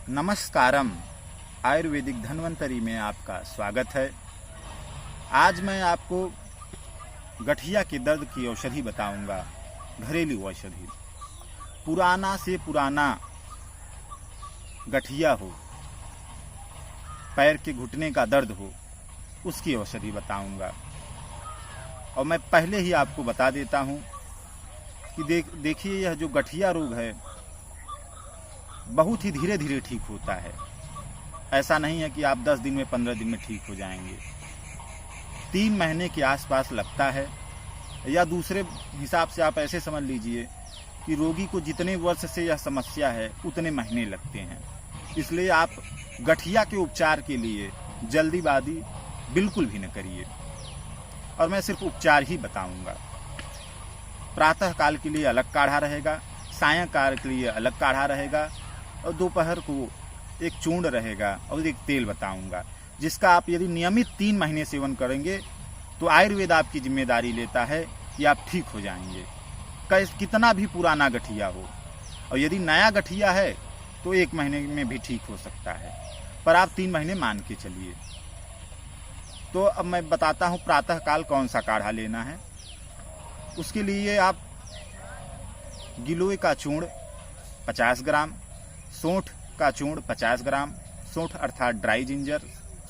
नमस्कारम। आयुर्वेदिक धन्वंतरी में आपका स्वागत है। आज मैं आपको गठिया के दर्द की औषधि बताऊंगा, घरेलू औषधि। पुराना से पुराना गठिया हो, पैर के घुटने का दर्द हो, उसकी औषधि बताऊंगा। और मैं पहले ही आपको बता देता हूं कि देखिए यह जो गठिया रोग है बहुत ही धीरे धीरे ठीक होता है। ऐसा नहीं है कि आप 10 दिन में 15 दिन में ठीक हो जाएंगे। 3 महीने के आसपास लगता है, या दूसरे हिसाब से आप ऐसे समझ लीजिए कि रोगी को जितने वर्ष से यह समस्या है उतने महीने लगते हैं। इसलिए आप गठिया के उपचार के लिए जल्दीबाजी बिल्कुल भी न करिए। और मैं सिर्फ उपचार ही बताऊंगा। प्रातः काल के लिए अलग काढ़ा रहेगा, सायंकाल के लिए अलग काढ़ा रहेगा, और दोपहर को एक चूर्ण रहेगा और एक तेल बताऊंगा, जिसका आप यदि नियमित 3 महीने सेवन करेंगे तो आयुर्वेद आपकी जिम्मेदारी लेता है कि आप ठीक हो जाएंगे, कितना भी पुराना गठिया हो। और यदि नया गठिया है तो 1 महीने में भी ठीक हो सकता है, पर आप 3 महीने मान के चलिए। तो अब मैं बताता हूँ प्रातः काल कौन सा काढ़ा लेना है। उसके लिए आप गिलोय का चूर्ण 50 ग्राम, सौंठ का चूर्ण 50 ग्राम, सौंठ अर्थात ड्राई जिंजर,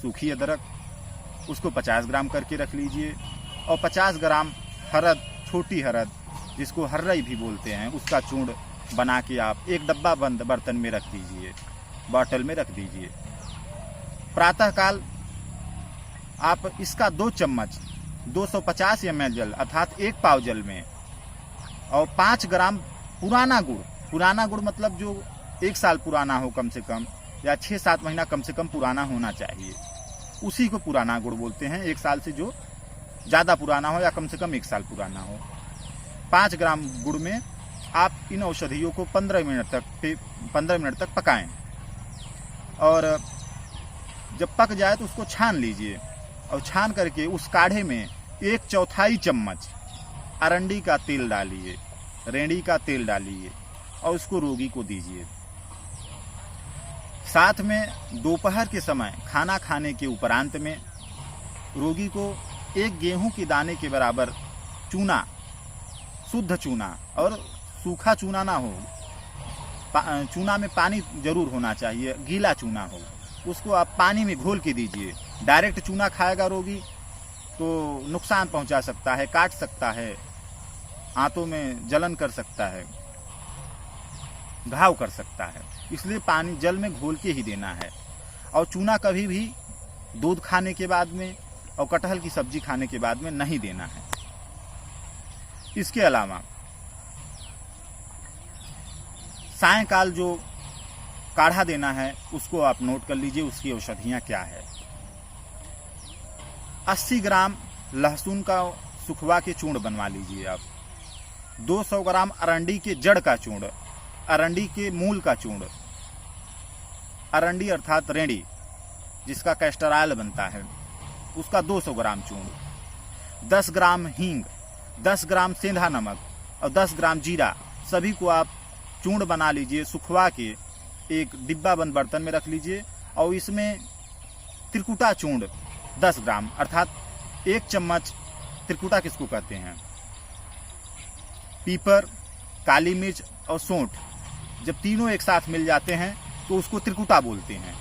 सूखी अदरक, उसको 50 ग्राम करके रख लीजिए। और 50 ग्राम हरद, छोटी हरद जिसको हर्रई भी बोलते हैं, उसका चूर्ण बना के आप एक डब्बा बंद बर्तन में रख दीजिए, बॉटल में रख दीजिए। प्रातःकाल आप इसका 2 चम्मच 250 ml जल अर्थात 1 पाव जल में, और 5 ग्राम पुराना गुड़ मतलब जो 1 साल पुराना हो कम से कम, या 6-7 महीना कम से कम पुराना होना चाहिए, उसी को पुराना गुड़ बोलते हैं। 1 साल से जो ज़्यादा पुराना हो या कम से कम 1 साल पुराना हो। 5 ग्राम गुड़ में आप इन औषधियों को 15 मिनट तक पकाएं, और जब पक जाए तो उसको छान लीजिए। और छान करके उस काढ़े में 1/4 चम्मच अरंडी का तेल डालिए, रेंडी का तेल डालिए, और उसको रोगी को दीजिए। साथ में दोपहर के समय खाना खाने के उपरांत में रोगी को 1 गेहूं के दाने के बराबर चूना, शुद्ध चूना, और सूखा चूना ना हो, चूना में पानी जरूर होना चाहिए, गीला चूना हो, उसको आप पानी में घोल के दीजिए। डायरेक्ट चूना खाएगा रोगी तो नुकसान पहुंचा सकता है, काट सकता है, आंतों में जलन कर सकता है, घाव कर सकता है। इसलिए पानी जल में घोल के ही देना है। और चूना कभी भी दूध खाने के बाद में और कटहल की सब्जी खाने के बाद में नहीं देना है। इसके अलावा सायंकाल जो काढ़ा देना है उसको आप नोट कर लीजिए, उसकी औषधियां क्या है। 80 ग्राम लहसुन का सुखवा के चूर्ण बनवा लीजिए आप। 200 ग्राम अरंडी के जड़ का चूर्ण, अरंडी के मूल का चूर्ण, अरंडी अर्थात रेंडी जिसका कैस्टर ऑयल बनता है, उसका 200 ग्राम चूर्ण। 10 ग्राम हींग, 10 ग्राम सेंधा नमक और 10 ग्राम जीरा, सभी को आप चूर्ण बना लीजिए। सुखवा के एक डिब्बा बंद बर्तन में रख लीजिए, और इसमें त्रिकुटा चूर्ण 10 ग्राम अर्थात 1 चम्मच, त्रिकुटा किसको कहते हैं, पीपर, काली मिर्च और सौंठ, जब तीनों एक साथ मिल जाते हैं तो उसको त्रिकुटा बोलते हैं।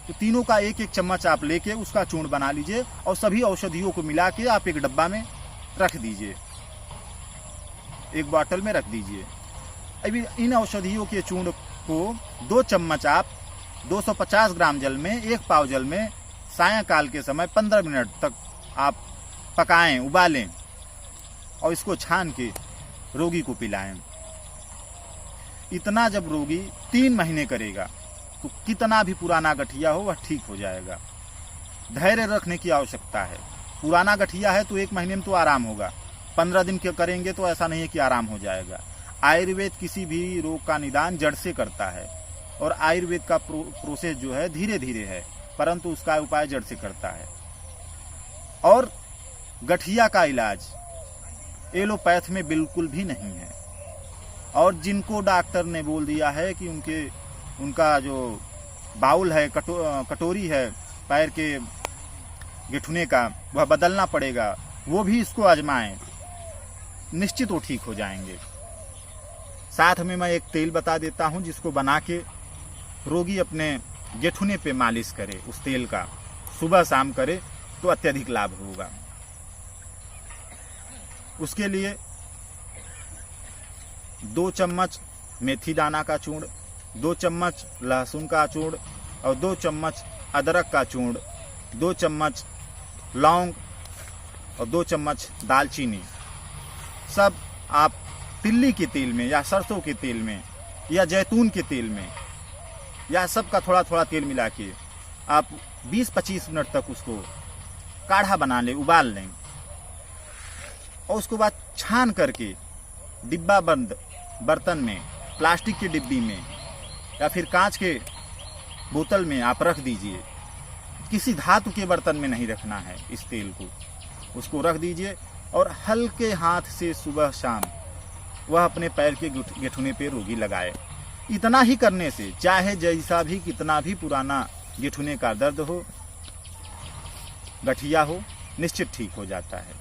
तो तीनों का 1-1 चम्मच आप लेके उसका चूर्ण बना लीजिए, और सभी औषधियों को मिला के आप एक डब्बा में रख दीजिए, एक बॉटल में रख दीजिए। अभी इन औषधियों के चूर्ण को 2 चम्मच आप 250 ग्राम जल में, 1 पाव जल में सायंकाल के समय 15 मिनट तक आप पकाएं, उबालें, और इसको छान के रोगी को पिलाएं। इतना जब रोगी 3 महीने करेगा तो कितना भी पुराना गठिया हो वह ठीक हो जाएगा। धैर्य रखने की आवश्यकता है। पुराना गठिया है तो 1 महीने में तो आराम होगा, 15 दिन के करेंगे तो ऐसा नहीं है कि आराम हो जाएगा। आयुर्वेद किसी भी रोग का निदान जड़ से करता है, और आयुर्वेद का प्रोसेस जो है धीरे धीरे है, परंतु उसका उपाय जड़ से करता है। और गठिया का इलाज एलोपैथ में बिल्कुल भी नहीं है। और जिनको डॉक्टर ने बोल दिया है कि उनका जो बाउल है, कटोरी है पैर के घुटने का, वह बदलना पड़ेगा, वो भी इसको आजमाएं, निश्चित वो ठीक हो जाएंगे। साथ में मैं एक तेल बता देता हूं जिसको बना के रोगी अपने घुटने पे मालिश करे, उस तेल का सुबह शाम करे तो अत्यधिक लाभ होगा। उसके लिए 2 चम्मच मेथी दाना का चूर्ण, 2 चम्मच लहसुन का चूर्ण और 2 चम्मच अदरक का चूर्ण, 2 चम्मच लौंग और 2 चम्मच दालचीनी, सब आप तिल्ली के तेल में या सरसों के तेल में या जैतून के तेल में या सबका थोड़ा थोड़ा तेल मिला के आप 20-25 मिनट तक उसको काढ़ा बना लें, उबाल लें और उसके बाद छान करके डिब्बा बंद बर्तन में, प्लास्टिक की डिब्बी में या फिर कांच के बोतल में आप रख दीजिए। किसी धातु के बर्तन में नहीं रखना है इस तेल को, उसको रख दीजिए और हल्के हाथ से सुबह शाम वह अपने पैर के घुटने पे रोगी लगाए। इतना ही करने से चाहे जैसा भी कितना भी पुराना घुटने का दर्द हो, गठिया हो, निश्चित ठीक हो जाता है।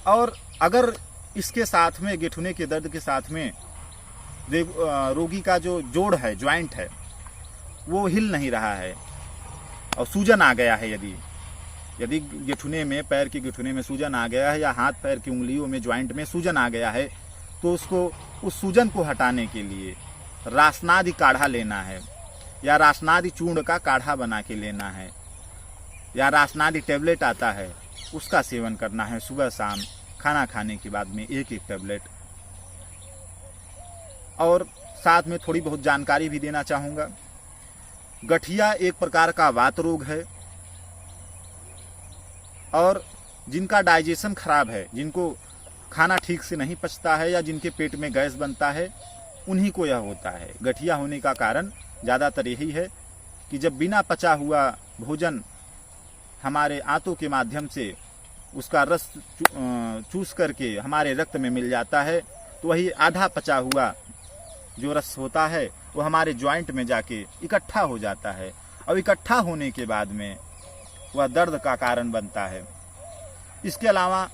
और अगर इसके साथ में घुटने के दर्द के साथ में रोगी का जो जोड़ है, ज्वाइंट है, वो हिल नहीं रहा है और सूजन आ गया है, यदि घुटने में, पैर के घुटने में सूजन आ गया है या हाथ पैर की उंगलियों में, ज्वाइंट में सूजन आ गया है, तो उसको उस सूजन को हटाने के लिए रासनादि काढ़ा लेना है या रासनादि चूर्ण का काढ़ा बना के लेना है या रासनादि टेबलेट आता है, उसका सेवन करना है सुबह शाम खाना खाने के बाद में 1-1 टेबलेट। और साथ में थोड़ी बहुत जानकारी भी देना चाहूँगा। गठिया एक प्रकार का वात रोग है और जिनका डाइजेशन खराब है, जिनको खाना ठीक से नहीं पचता है या जिनके पेट में गैस बनता है, उन्हीं को यह होता है। गठिया होने का कारण ज़्यादातर यही है कि जब बिना पचा हुआ भोजन हमारे आंतों के माध्यम से उसका रस चूस करके हमारे रक्त में मिल जाता है, तो वही आधा पचा हुआ जो रस होता है वो हमारे ज्वाइंट में जाके इकट्ठा हो जाता है और इकट्ठा होने के बाद में वह दर्द का कारण बनता है। इसके अलावा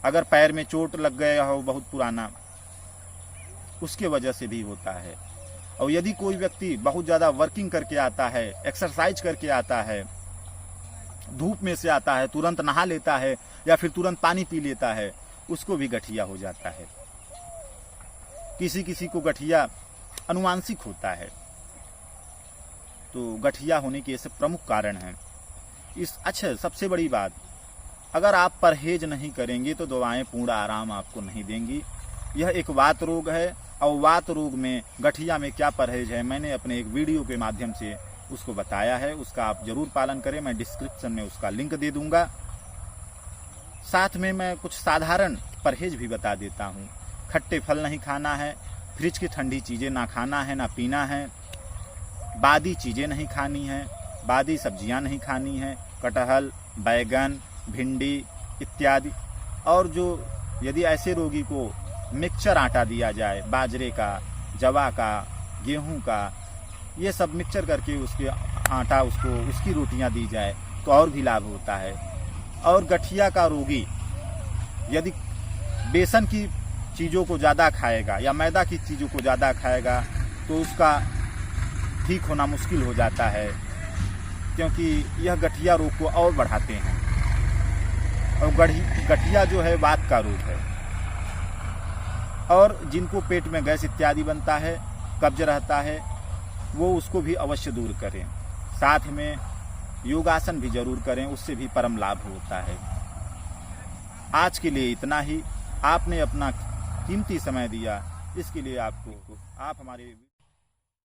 अगर पैर में चोट लग गया हो बहुत पुराना, उसके वजह से भी होता है। और यदि कोई व्यक्ति बहुत ज़्यादा वर्किंग करके आता है, एक्सरसाइज करके आता है, धूप में से आता है, तुरंत नहा लेता है या फिर तुरंत पानी पी लेता है, उसको भी गठिया हो जाता है। किसी किसी को गठिया अनुवांशिक होता है। तो गठिया होने के ऐसे प्रमुख कारण हैं। अच्छा, सबसे बड़ी बात, अगर आप परहेज नहीं करेंगे तो दवाएं पूर्ण आराम आपको नहीं देंगी। यह एक वात रोग है और वात रोग में गठिया में क्या परहेज है, मैंने अपने एक वीडियो के माध्यम से उसको बताया है, उसका आप जरूर पालन करें। मैं डिस्क्रिप्शन में उसका लिंक दे दूंगा। साथ में मैं कुछ साधारण परहेज भी बता देता हूँ। खट्टे फल नहीं खाना है, फ्रिज की ठंडी चीज़ें ना खाना है ना पीना है, बादी चीज़ें नहीं खानी है, बादी सब्जियां नहीं खानी है, कटहल, बैगन, भिंडी इत्यादि। और जो यदि ऐसे रोगी को मिक्सचर आटा दिया जाए, बाजरे का, जवा का, गेहूं का, ये सब मिक्सचर करके उसके आटा उसकी रोटियां दी जाए तो और भी लाभ होता है। और गठिया का रोगी यदि बेसन की चीज़ों को ज़्यादा खाएगा या मैदा की चीज़ों को ज़्यादा खाएगा तो उसका ठीक होना मुश्किल हो जाता है, क्योंकि यह गठिया रोग को और बढ़ाते हैं। और गठिया जो है वात का रोग है। और जिनको पेट में गैस इत्यादि बनता है, कब्ज रहता है, वो उसको भी अवश्य दूर करें। साथ में योगासन भी जरूर करें, उससे भी परम लाभ होता है। आज के लिए इतना ही। आपने अपना कीमती समय दिया, इसके लिए आप हमारे